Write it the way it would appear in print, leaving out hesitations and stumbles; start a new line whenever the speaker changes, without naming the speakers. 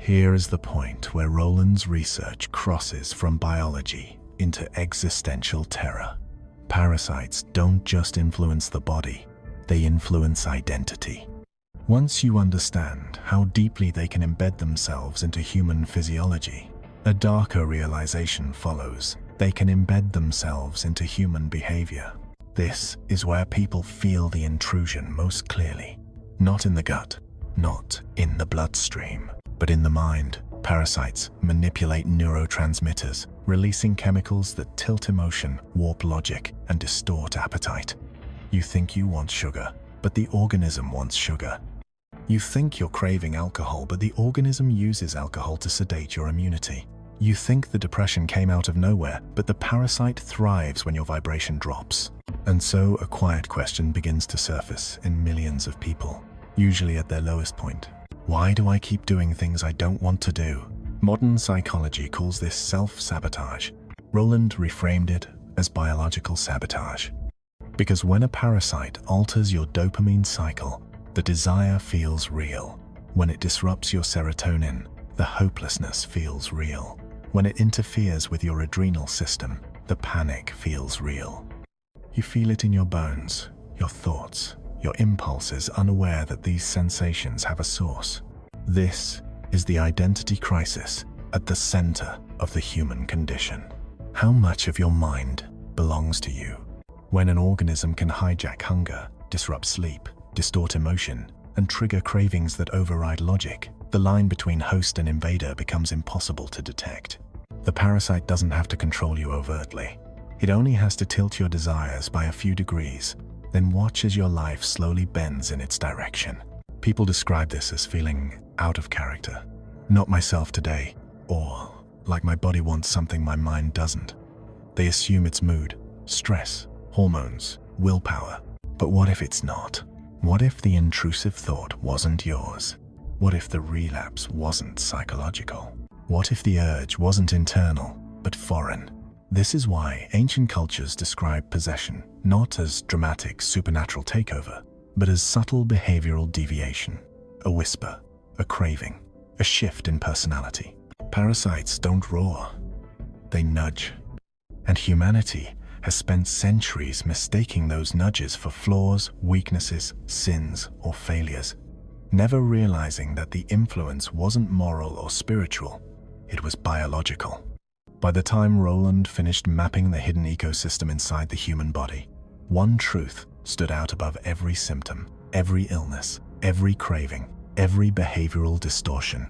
Here is the point where Rowland's research crosses from biology into existential terror. Parasites don't just influence the body, they influence identity. Once you understand how deeply they can embed themselves into human physiology, a darker realization follows. They can embed themselves into human behavior. This is where people feel the intrusion most clearly. Not in the gut, not in the bloodstream, but in the mind. Parasites manipulate neurotransmitters, releasing chemicals that tilt emotion, warp logic, and distort appetite. You think you want sugar, but the organism wants sugar. You think you're craving alcohol, but the organism uses alcohol to sedate your immunity. You think the depression came out of nowhere, but the parasite thrives when your vibration drops. And so a quiet question begins to surface in millions of people, usually at their lowest point. Why do I keep doing things I don't want to do? Modern psychology calls this self-sabotage. Rowland reframed it as biological sabotage. Because when a parasite alters your dopamine cycle, the desire feels real. When it disrupts your serotonin, the hopelessness feels real. When it interferes with your adrenal system, the panic feels real. You feel it in your bones, your thoughts, your impulses, unaware that these sensations have a source. This is the identity crisis at the center of the human condition. How much of your mind belongs to you? When an organism can hijack hunger, disrupt sleep, distort emotion, and trigger cravings that override logic, the line between host and invader becomes impossible to detect. The parasite doesn't have to control you overtly. It only has to tilt your desires by a few degrees, then watch as your life slowly bends in its direction. People describe this as feeling out of character. Not myself today, or like my body wants something my mind doesn't. They assume it's mood, stress, hormones, willpower. But what if it's not? What if the intrusive thought wasn't yours? What if the relapse wasn't psychological? What if the urge wasn't internal, but foreign? This is why ancient cultures describe possession not as dramatic supernatural takeover, but as subtle behavioral deviation, a whisper, a craving, a shift in personality. Parasites don't roar, they nudge. And humanity has spent centuries mistaking those nudges for flaws, weaknesses, sins, or failures, never realizing that the influence wasn't moral or spiritual, it was biological. By the time Rowland finished mapping the hidden ecosystem inside the human body, one truth stood out above every symptom, every illness, every craving, every behavioral distortion.